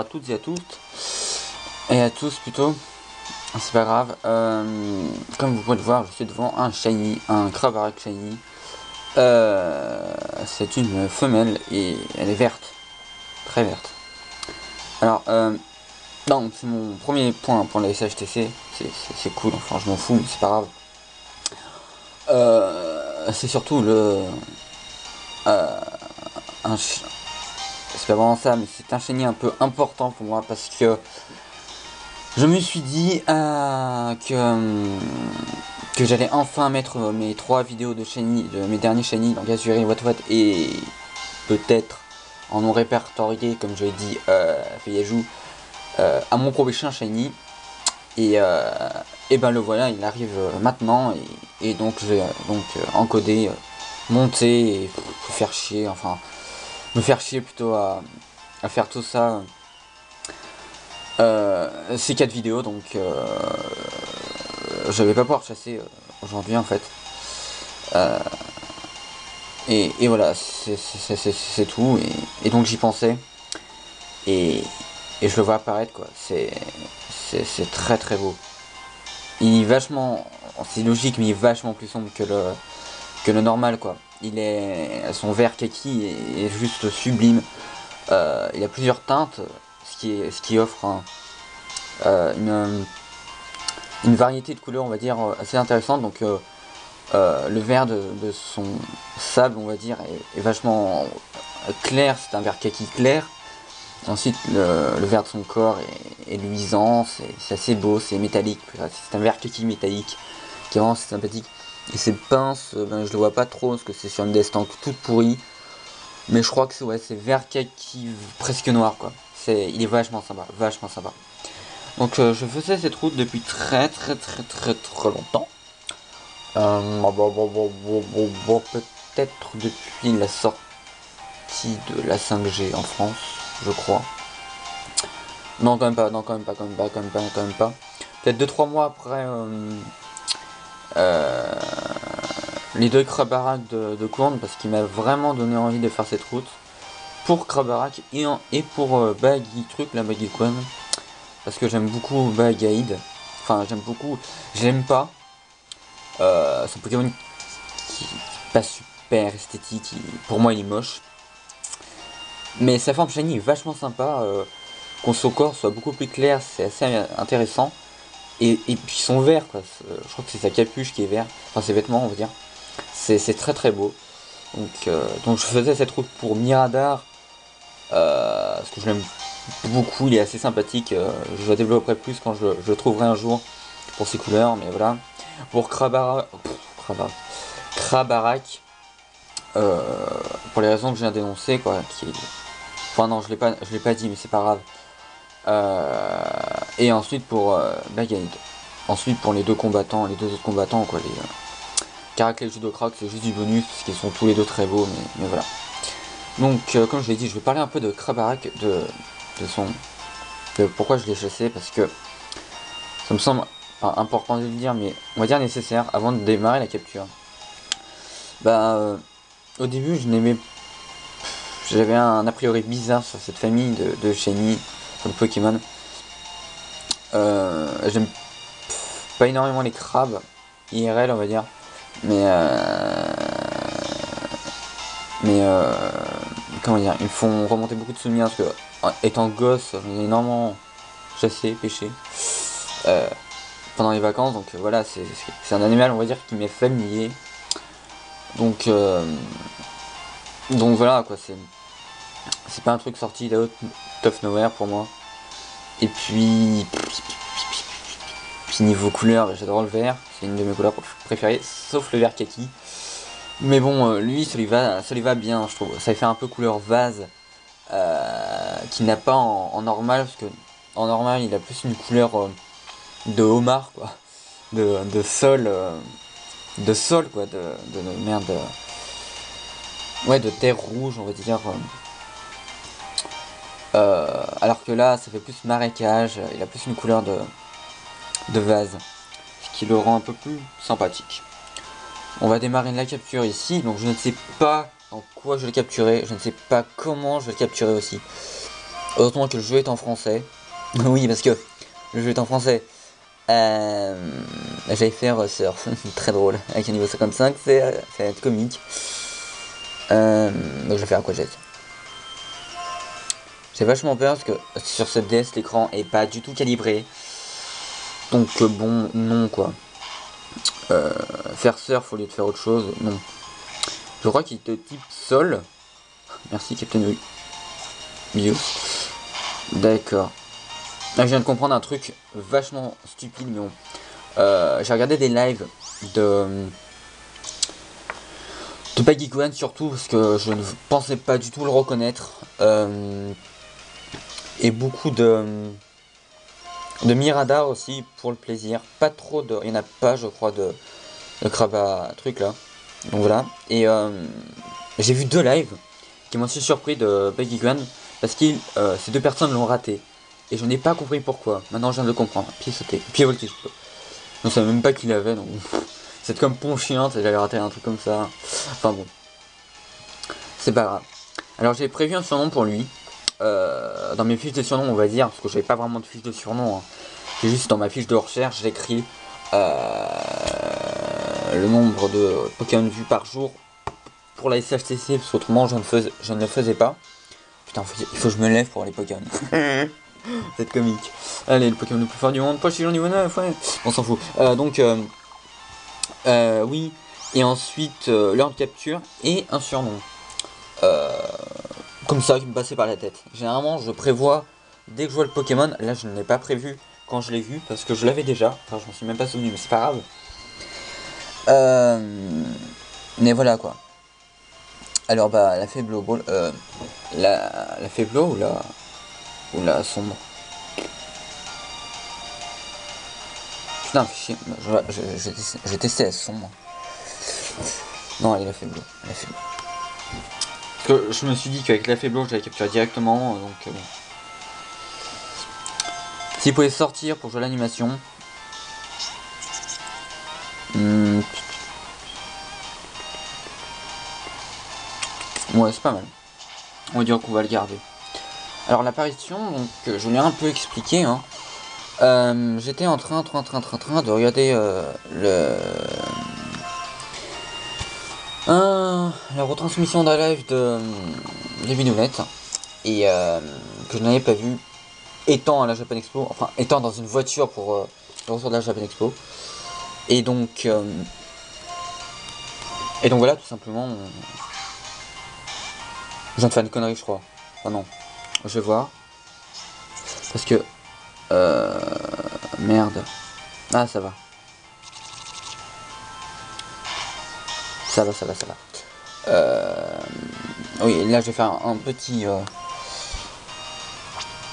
à toutes et à tous. Et à tous plutôt. C'est pas grave. Comme vous pouvez le voir, je suis devant un shiny, un Krabarak shiny. C'est une femelle et elle est verte. Très verte. Alors, non, c'est mon premier point pour la SHTC. C'est cool, enfin je m'en fous, mais c'est pas grave. C'est surtout le... c'est pas vraiment ça, mais c'est un shiny un peu important pour moi parce que je me suis dit que j'allais enfin mettre mes 3 vidéos de shiny, de mes derniers shiny, donc Azuri, What et peut-être en non répertorié, comme je l'ai dit, Feyajou, à mon prochain shiny. Et ben le voilà, il arrive maintenant et donc je vais encoder, monter et faire chier, enfin me faire chier plutôt à faire tout ça. Ces 4 vidéos, donc je vais pas pouvoir chasser aujourd'hui en fait. Et voilà, c'est tout. Et donc j'y pensais. Et je le vois apparaître quoi. C'est très très beau. Il est vachement, c'est logique, mais il est vachement plus sombre que le normal quoi. Son vert kaki est juste sublime. Il a plusieurs teintes, ce qui offre une variété de couleurs, on va dire, assez intéressante. Donc le vert de son sable, on va dire, est vachement clair. C'est un vert kaki clair. Ensuite, le vert de son corps est luisant, c'est assez beau, c'est métallique. C'est un vert kaki métallique qui est vraiment sympathique. Et ses pinces, ben, je le vois pas trop parce que c'est sur une desktop toute pourrie. Mais je crois que c'est vert kaki presque noir quoi. Il est vachement sympa, vachement sympa. Donc je faisais cette route depuis très longtemps. Peut-être depuis la sortie de la 5G en France, je crois. Non quand même pas. Peut-être 2-3 mois après les 2 Krabarak de Courne, parce qu'il m'a vraiment donné envie de faire cette route pour Krabarak et pour Baggy truc, la Baggy Quan, parce que j'aime beaucoup Bagaïd. Enfin j'aime beaucoup, je l'aime pas. C'est un Pokémon qui est pas super esthétique, pour moi il est moche. Mais sa forme shiny est vachement sympa, qu'on son corps soit beaucoup plus clair, c'est assez intéressant. Et puis son vert quoi, je crois que c'est sa capuche qui est vert, enfin ses vêtements on va dire. C'est très très beau. Donc je faisais cette route pour Miradar, parce que je l'aime beaucoup, il est assez sympathique. Je le développerai plus quand je le trouverai un jour pour ses couleurs, mais voilà. Pour Krabarak, pour les raisons que je viens d'énoncer quoi, enfin non je l'ai pas dit mais c'est pas grave. Et ensuite pour Bagaïd. Ensuite pour les 2 autres combattants quoi, les Karak et le Judokrak, c'est juste du bonus parce qu'ils sont tous les 2 très beaux, mais voilà. Donc comme je l'ai dit, je vais parler un peu de Krabarak, de pourquoi je l'ai chassé, parce que ça me semble important de le dire, mais on va dire nécessaire avant de démarrer la capture. Au début j'avais un a priori bizarre sur cette famille de shiny comme Pokémon. J'aime pas énormément les crabes IRL on va dire, mais comment dire, ils me font remonter beaucoup de souvenirs parce que étant gosse j'en ai énormément chassé, pêché pendant les vacances, donc voilà, c'est un animal on va dire qui m'est familier, donc voilà quoi, c'est pas un truc sorti d'out of nowhere pour moi. Et puis niveau couleur, j'adore le vert, c'est une de mes couleurs préférées, sauf le vert kaki. Mais bon, lui, ça lui va bien, je trouve. Ça fait un peu couleur vase, qu'il n'a pas en normal, parce que en normal, il a plus une couleur de homard, quoi, de sol, quoi, de merde, ouais, de terre rouge, on va dire. Alors que là, ça fait plus marécage, il a plus une couleur de vase, ce qui le rend un peu plus sympathique. On va démarrer la capture ici, donc je ne sais pas en quoi je vais le capturer, je ne sais pas comment je vais le capturer aussi. Heureusement que le jeu est en français. Oui, parce que le jeu est en français. J'allais faire surf, très drôle, avec un niveau 55, ça va être comique. Donc je vais faire quoi j'ai vachement peur parce que sur cette DS l'écran est pas du tout calibré. Donc bon, non quoi. Faire surf au lieu de faire autre chose, non. Je crois qu'il te type sol. Merci Captain View. D'accord. Là, je viens de comprendre un truc vachement stupide, mais bon. J'ai regardé des lives de Baggy Gwen surtout parce que je ne pensais pas du tout le reconnaître. Et beaucoup de Mirada aussi pour le plaisir. Pas trop de. Il n'y en a pas, je crois, de crabe à truc là. Donc voilà. Et j'ai vu 2 lives qui m'ont aussi surpris de Baggy Gwen parce que ces 2 personnes l'ont raté. Et je n'ai pas compris pourquoi. Maintenant je viens de le comprendre. Pied sauté. Pied voltige. Je ne savais même pas qu'il avait. Donc c'est comme Ponchien, j'avais raté un truc comme ça. Enfin bon. C'est pas grave. Alors j'ai prévu un surnom pour lui. Dans mes fiches de surnom on va dire, parce que j'avais pas vraiment de fiche de surnom. Hein. J'ai juste dans ma fiche de recherche j'écris le nombre de Pokémon vus par jour pour la SHTC, parce qu'autrement je ne le faisais pas. Putain, il faut que je me lève pour les Pokémon. C'est comique. Allez, le Pokémon le plus fort du monde, Pochillon niveau 9, ouais. On s'en fout. Oui. Et ensuite, l'heure de capture et un surnom. Comme ça, qui me passait par la tête. Généralement, je prévois, dès que je vois le Pokémon, là je ne l'ai pas prévu quand je l'ai vu, parce que je l'avais déjà. Enfin, je m'en suis même pas souvenu, mais c'est pas grave. Mais voilà quoi. Alors bah la Faiblo Ball, la Faiblo ou la sombre. Putain, fais chier, j'ai testé la sombre. Non, elle est la Faiblo, Parce que je me suis dit qu'avec la Faiblo, je l'avais capturé directement, donc bon. S'il pouvait sortir pour jouer l'animation. Ouais, c'est pas mal. On va dire qu'on va le garder. Alors l'apparition, donc je l'ai un peu expliqué. Hein. J'étais en train de regarder la retransmission d'un live de Binounette et que je n'avais pas vu étant à la Japan Expo, enfin étant dans une voiture pour le retour de la Japan Expo. Et donc voilà, tout simplement. Je viens de faire une connerie, je crois. Ah non, je vais voir. Parce que merde. Ah, ça va. Ça va. Oui, là je vais faire un petit.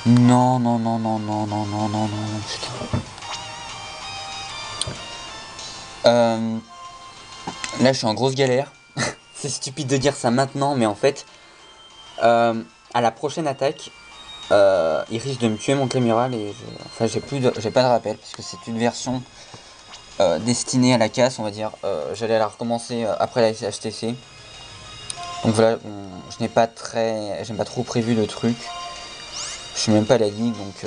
Non, putain. Là je suis en grosse galère. C'est stupide de dire ça maintenant, mais en fait, à la prochaine attaque, il risque de me tuer mon Clémural et j'ai pas de rappel parce que c'est une version destinée à la casse, on va dire. J'allais la recommencer après la HTC. Donc voilà, j'aime pas trop prévu le truc. Je suis même pas à la ligue, donc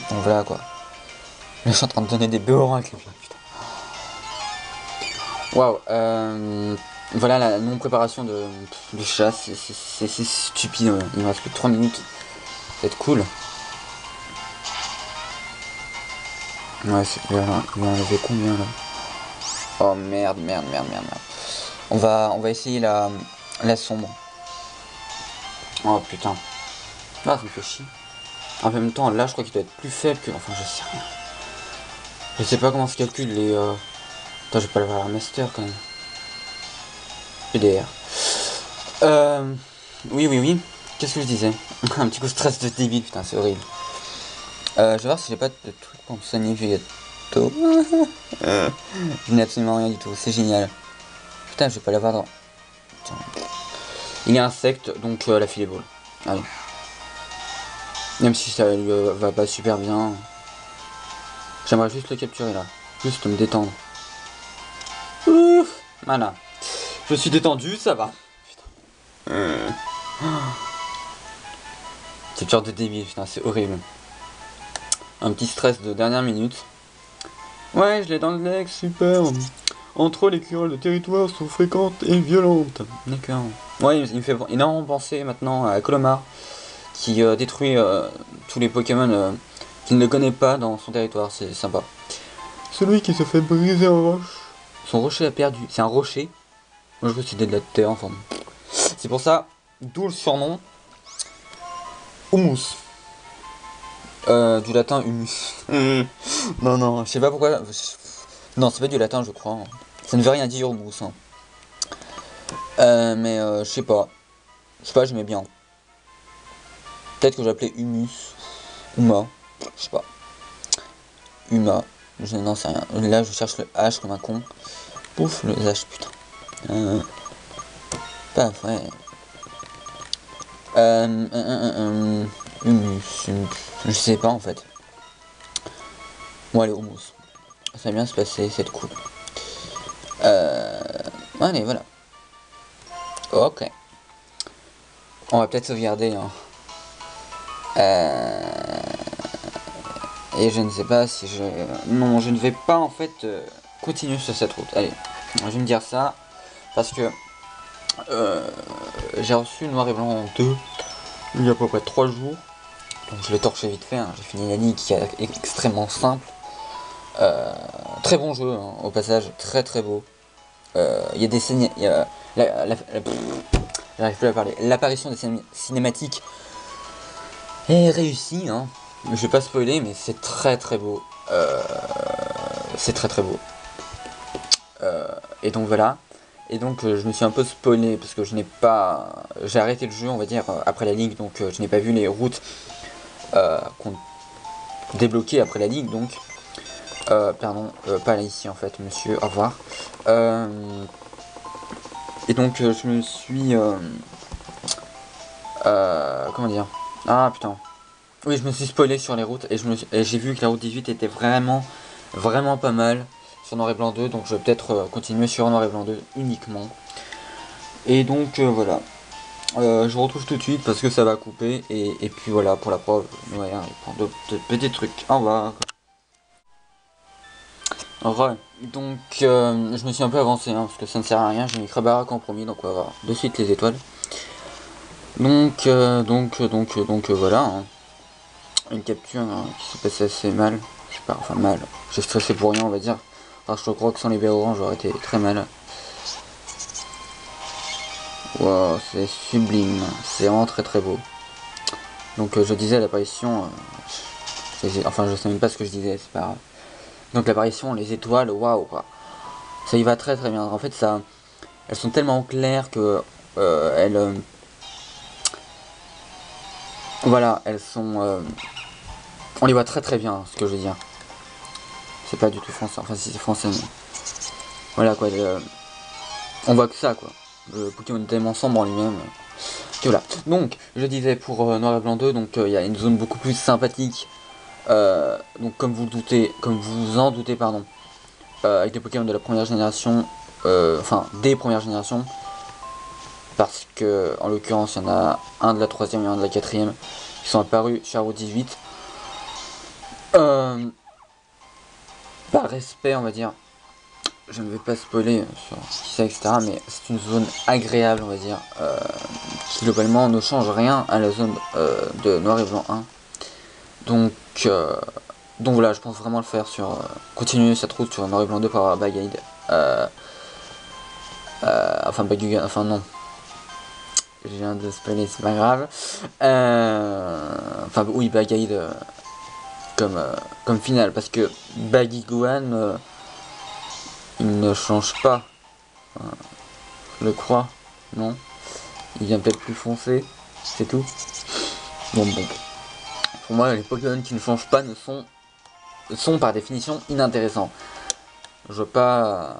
voilà quoi. Là je suis en train de donner des béorins avec les putain. Waouh, voilà la non-préparation de chasse, c'est stupide. Il me reste plus de 3 minutes. Ça va être cool. Ouais, il va enlever combien là? Oh merde. On va essayer la sombre. Oh putain. Ah, ça me fait chier. En même temps, là, je crois qu'il doit être plus faible que... Enfin, je sais rien. Je sais pas comment se calcule les... Attends, je vais pas le voir à master quand même. PDR. Oui. Qu'est-ce que je disais? Un petit coup de stress de débile, putain, c'est horrible. Je vais voir si j'ai pas de trucs pour me soigner végétaux. Je n'ai absolument rien du tout, c'est génial. Putain, je vais pas l'avoir dans... Putain. Il est insecte, donc la filet ball. Allez. Même si ça lui va pas super bien. J'aimerais juste le capturer là. Juste me détendre. Ouf. Voilà. Je suis détendu, ça va. Putain. Capture de débile, putain, c'est horrible. Un petit stress de dernière minute. Ouais, je l'ai dans le legs, super. Entre les querelles de territoire sont fréquentes et violentes. D'accord. Ouais, il me fait énormément penser maintenant à Colomar, qui détruit tous les Pokémon qu'il ne connaît pas dans son territoire, c'est sympa. Celui qui se fait briser en roche. Son rocher a perdu. C'est un rocher. Moi je veux que c'était de la terre, enfin. C'est pour ça, d'où le surnom Humus. Du latin humus. Non, non, je sais pas pourquoi. Non, c'est pas du latin, je crois. Ça ne veut rien dire humus. Hein. Mais je sais pas. Je sais pas, j'aimais bien. Peut-être que j'appelais humus. Uma. Je sais pas. Uma. Je n'en sais rien. Là, je cherche le H comme un con. Pouf, le H, putain. Pas vrai. Humus. Je sais pas en fait. Bon, allez, humus. Ça va bien se passer, c'est cool. Allez, voilà. Ok. On va peut-être sauvegarder. Hein. Et je ne sais pas si je... Non, je ne vais pas en fait continuer sur cette route. Allez, je vais me dire ça. Parce que j'ai reçu Noir et Blanc 2 il y a à peu près 3 jours. Donc je l'ai torché vite fait. Hein. J'ai fini la ligue qui est extrêmement simple. Très bon jeu, hein, au passage. Très très beau. Il y a des scènes... J'arrive plus à parler. L'apparition des cinématiques est réussie. Hein. Je vais pas spoiler, mais c'est très très beau. C'est très très beau. Et donc voilà. Et donc je me suis un peu spoilé parce que je n'ai pas... J'ai arrêté le jeu, on va dire, après la ligue. Donc je n'ai pas vu les routes qu'on débloquées après la ligue. Donc, pardon, pas là ici en fait, monsieur. Au revoir. Et donc je me suis... comment dire? Ah putain. Oui, je me suis spoilé sur les routes et j'ai vu que la route 18 était vraiment pas mal sur Noir et Blanc 2, donc je vais peut-être continuer sur Noir et Blanc 2 uniquement. Et donc voilà. Je vous retrouve tout de suite parce que ça va couper et puis voilà pour la preuve. Ouais, hein, il prend deux petits trucs. Au revoir. Donc je me suis un peu avancé hein, parce que ça ne sert à rien. J'ai mis Crabara compromis, donc on va voir de suite les étoiles. Donc voilà. Hein. Une capture qui s'est passée assez mal. Je sais pas, enfin mal. J'ai stressé pour rien, on va dire. Alors je crois que sans les baies oranges, j'aurais été très mal. Wow, c'est sublime. C'est vraiment très très beau. Donc je disais l'apparition. Enfin, je sais même pas ce que je disais, c'est pas grave. Donc l'apparition, les étoiles, waouh quoi. Ça y va très très bien. En fait, ça, elles sont tellement claires que voilà, elles sont. On les voit très très bien, ce que je veux dire. C'est pas du tout français, enfin si c'est français, mais voilà quoi. On voit que ça quoi. Le Pokémon est tellement sombre en lui-même. Et voilà. Donc, je disais pour Noir et Blanc 2, donc il y a une zone beaucoup plus sympathique. Donc comme vous en doutez, pardon, avec des Pokémon de la première génération, enfin des premières générations, parce que en l'occurrence il y en a un de la troisième et un de la quatrième qui sont apparus chez Route 18. Par respect, on va dire, je ne vais pas spoiler sur qui c'est, etc. Mais c'est une zone agréable, on va dire, qui globalement ne change rien à la zone de Noir et Blanc 1. Donc voilà, je pense vraiment le faire sur continuer cette route sur Noir et Blanc 2 pour avoir Bag Guide. Enfin Bagugan, enfin non. Je viens de spoiler, c'est pas grave. Enfin oui, Bag Guide comme finale, parce que Baguiguan il ne change pas. Je le crois, non? Il vient peut-être plus foncé, c'est tout. Bon. Pour moi, les Pokémon qui ne changent pas sont par définition inintéressants. Je vois pas,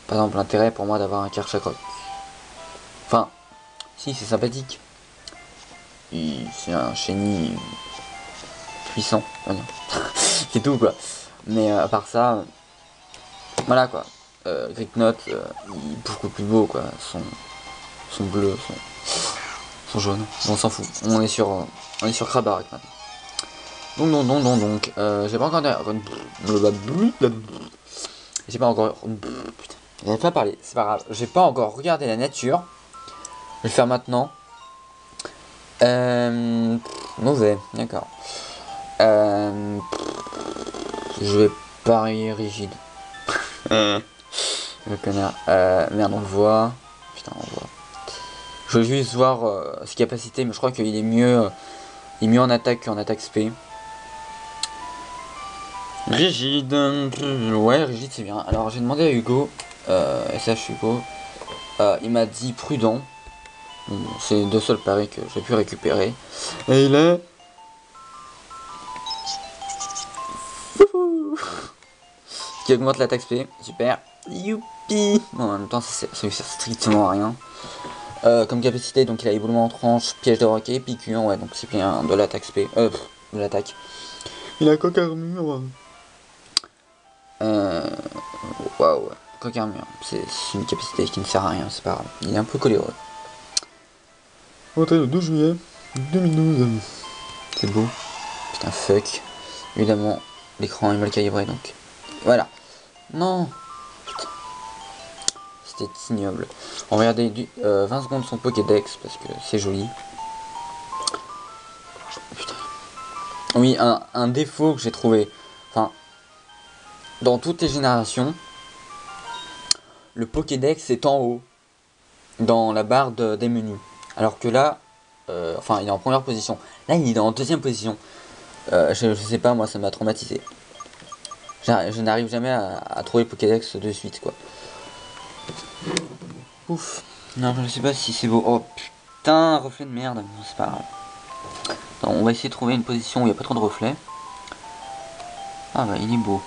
par exemple, l'intérêt pour moi d'avoir un Karchakroc. Enfin, si, c'est sympathique. C'est un Shiny puissant, on va dire. C'est tout quoi. Mais à part ça, voilà quoi. Gricknot, il est beaucoup plus beau quoi. Son bleu, son sont jaunes. Bon, on s'en fout. On est sur Krabarak maintenant. Donc, j'ai pas encore... J'ai pas encore... Putain, j'avais pas parlé, c'est pas grave. J'ai pas encore regardé la nature. Je vais le faire maintenant. Mauvais, d'accord. Je vais parier rigide. Le connard. Merde, on le voit. Putain, on le voit. Je veux juste voir ses capacités, mais je crois qu'il est mieux... il est mieux en attaque qu'en attaque SP. Rigide. Ouais, rigide c'est bien. Alors j'ai demandé à Hugo. SH Hugo. Il m'a dit prudent. Bon, c'est deux seuls paris que j'ai pu récupérer. Et il est... qui augmente l'attaque SP. Super. Youpi. Bon, en même temps ça lui sert strictement à rien. Comme capacité, donc il a éboulement en tranche, piège de roquet, piqûre, ouais, donc c'est bien de l'attaque SP, de l'attaque. Il a coque armure. Waouh, coque armure, c'est une capacité qui ne sert à rien, c'est pas grave. Il est un peu coléreux. Rentré le 12 juillet 2012. C'est beau. Putain, fuck. Évidemment, l'écran est mal calibré, donc voilà. Non. C'était ignoble. On va regarder 20 secondes son Pokédex parce que c'est joli. Putain. Oui, un défaut que j'ai trouvé. Enfin, dans toutes les générations, le Pokédex est en haut dans la barre des menus. Alors que là, enfin, il est en première position. Là, il est en deuxième position. Je sais pas, moi, ça m'a traumatisé. Je n'arrive jamais à trouver Pokédex de suite, quoi. Ouf. Non, je ne sais pas si c'est beau. Oh putain, reflet de merde. C'est pas grave. Attends, on va essayer de trouver une position où il n'y a pas trop de reflets. Ah bah, il est beau.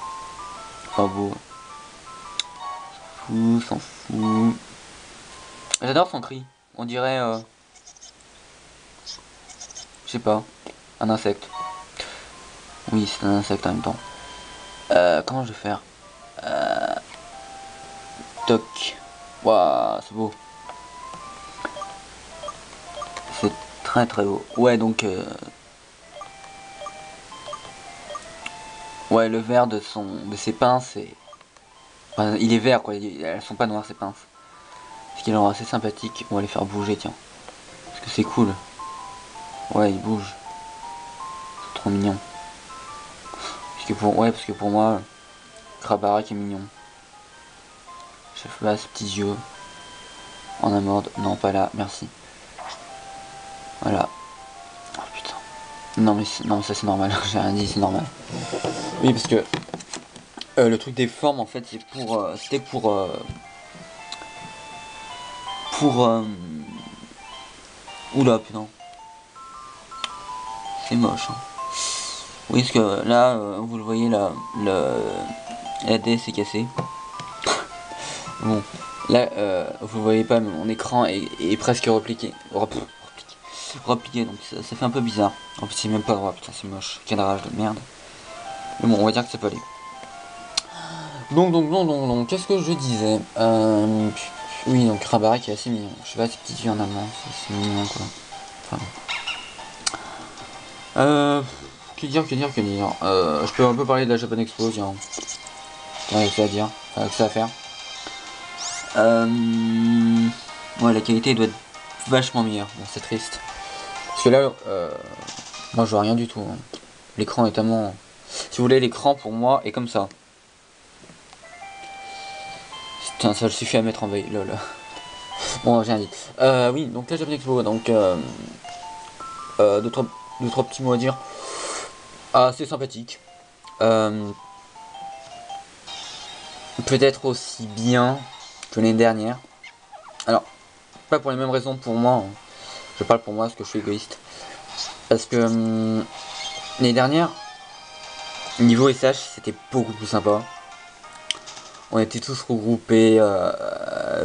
Pas beau. S'en fout. J'adore son cri. On dirait... je sais pas. Un insecte. Oui, c'est un insecte en même temps. Comment je vais faire Toc. Waouh, c'est beau. C'est très très beau. Ouais, donc... ouais, le vert de ses pinces, est... enfin, il est vert quoi, elles sont pas noires ces pinces. Ce qui est assez sympathique. On va les faire bouger, tiens. Parce que c'est cool. Ouais, il bouge. C'est trop mignon. Parce que pour moi, Krabarak est mignon. Je fais ses petits yeux. En amorde. Non, pas là, merci. Voilà. Oh putain. Non mais ça c'est normal, j'ai rien dit, c'est normal. Oui parce que le truc des formes en fait c'est c'était pour oula putain. C'est moche. Hein. Oui parce que là vous le voyez là, la D s'est cassé. Bon là vous voyez pas mais mon écran est presque repliqué. Repliqué donc ça fait un peu bizarre. En plus c'est même pas droit, putain c'est moche. Cadrage de merde. Mais bon on va dire que ça peut aller. Donc qu'est-ce que je disais oui donc Krabarak est assez mignon. Je sais pas ces petits yeux en amont, c'est mignon quoi. Enfin, que dire je peux un peu parler de la Japan Expo tiens. Avec ça à dire, avec ça à faire. Ouais la qualité doit être vachement meilleure, bon, c'est triste. Parce que là, moi je vois rien du tout. Hein. L'écran est tellement... Si vous voulez, l'écran pour moi est comme ça. Putain, ça suffit à mettre en veille, lol. Bon, j'ai rien dit. Oui, donc là j'ai Expo, donc... deux, trois petits mots à dire. Assez sympathique. Peut-être aussi bien que l'année dernière. Alors, pas pour les mêmes raisons pour moi. Hein. Je parle pour moi parce que je suis égoïste. Parce que l'année dernière, niveau SH, c'était beaucoup plus sympa. On était tous regroupés,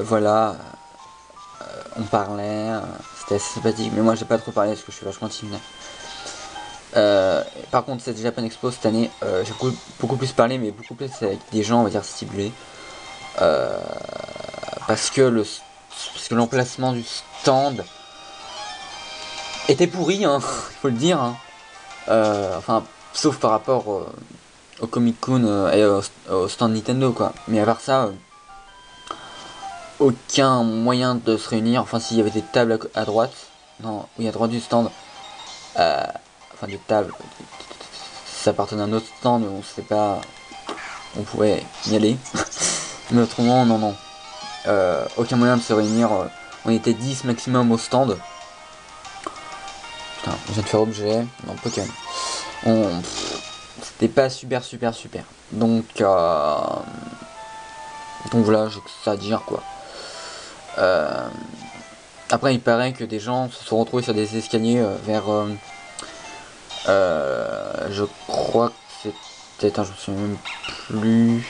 voilà. On parlait, c'était assez sympathique. Mais moi, j'ai pas trop parlé parce que je suis vachement timide. Par contre, cette Japan Expo cette année, j'ai beaucoup plus parlé, mais beaucoup plus avec des gens, on va dire, ciblés. Parce que l'emplacement du stand était pourri, hein, il faut le dire. Hein. Enfin, sauf par rapport au Comic-Con et au stand Nintendo, quoi. Mais à part ça, aucun moyen de se réunir. Enfin, s'il y avait des tables à droite, non, oui, à droite du stand, enfin des tables, ça appartenait à un autre stand, on sait pas, on pouvait y aller. Mais autrement, non, non. Aucun moyen de se réunir. On était 10 maximum au stand. Putain, je viens de faire objet. Non, Pokémon. C'était pas super, super, super. Donc voilà, j'ai que ça à dire, quoi. Après, il paraît que des gens se sont retrouvés sur des escaliers vers... je crois que c'était... Attends, je me souviens même plus...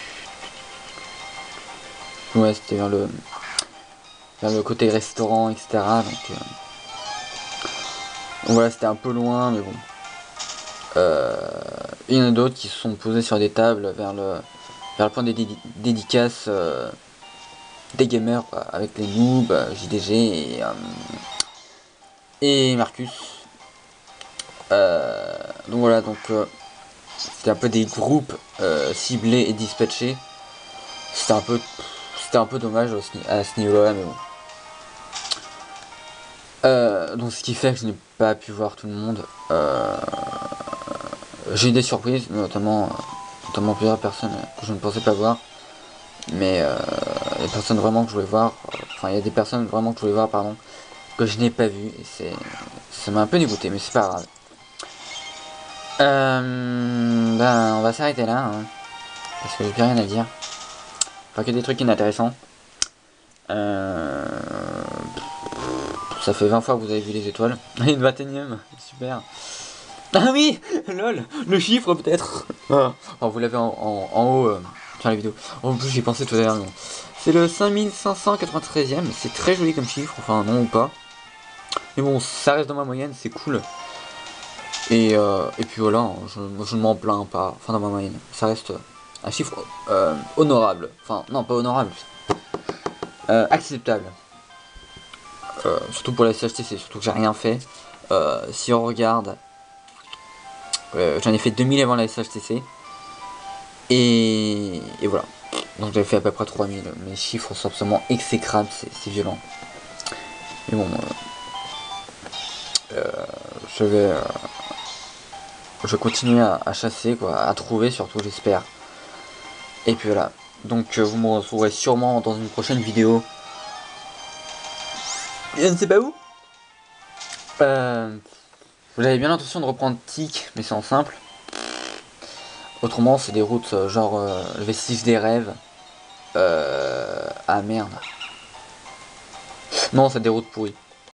Ouais, c'était vers le côté restaurant, etc. Donc voilà, c'était un peu loin, mais bon. Il y en a d'autres qui se sont posés sur des tables vers le point des dédicaces des gamers, quoi, avec les noobs, JDG et Marcus. Donc voilà, donc c'était un peu des groupes ciblés et dispatchés. C'était un peu dommage à ce niveau-là, mais bon. Donc ce qui fait que je n'ai pas pu voir tout le monde. J'ai eu des surprises, notamment plusieurs personnes que je ne pensais pas voir. Mais les personnes vraiment que je voulais voir, enfin il y a des personnes vraiment que je voulais voir, pardon, que je n'ai pas vu, et ça m'a un peu dégoûté, mais c'est pas grave. Ben on va s'arrêter là, hein, parce que j'ai plus rien à dire. Enfin que des trucs inintéressants. Ça fait 20 fois que vous avez vu les étoiles. Une 21ème, super. Ah oui, lol, le chiffre peut-être. Ah. Oh, vous l'avez en haut sur la vidéo. En plus j'y pensais tout à l'heure. C'est le 5593ème, c'est très joli comme chiffre, enfin non ou pas. Mais bon, ça reste dans ma moyenne, c'est cool. Et puis voilà, hein, je ne m'en plains pas, enfin dans ma moyenne. Ça reste un chiffre honorable. Enfin non, pas honorable. Acceptable. Surtout pour la CHTC, surtout que j'ai rien fait. Si on regarde, j'en ai fait 2000 avant la SHTC. Et voilà. Donc j'avais fait à peu près 3000. Mes chiffres sont absolument exécrables, c'est violent. Mais bon, je vais continuer à chasser, quoi, à trouver surtout, j'espère. Et puis voilà. Donc vous me retrouverez sûrement dans une prochaine vidéo. Je ne sais pas où. Vous avez bien l'intention de reprendre Tic, mais c'est en simple. Autrement, c'est des routes genre le vestige des rêves. Ah merde. Non, c'est des routes pourries.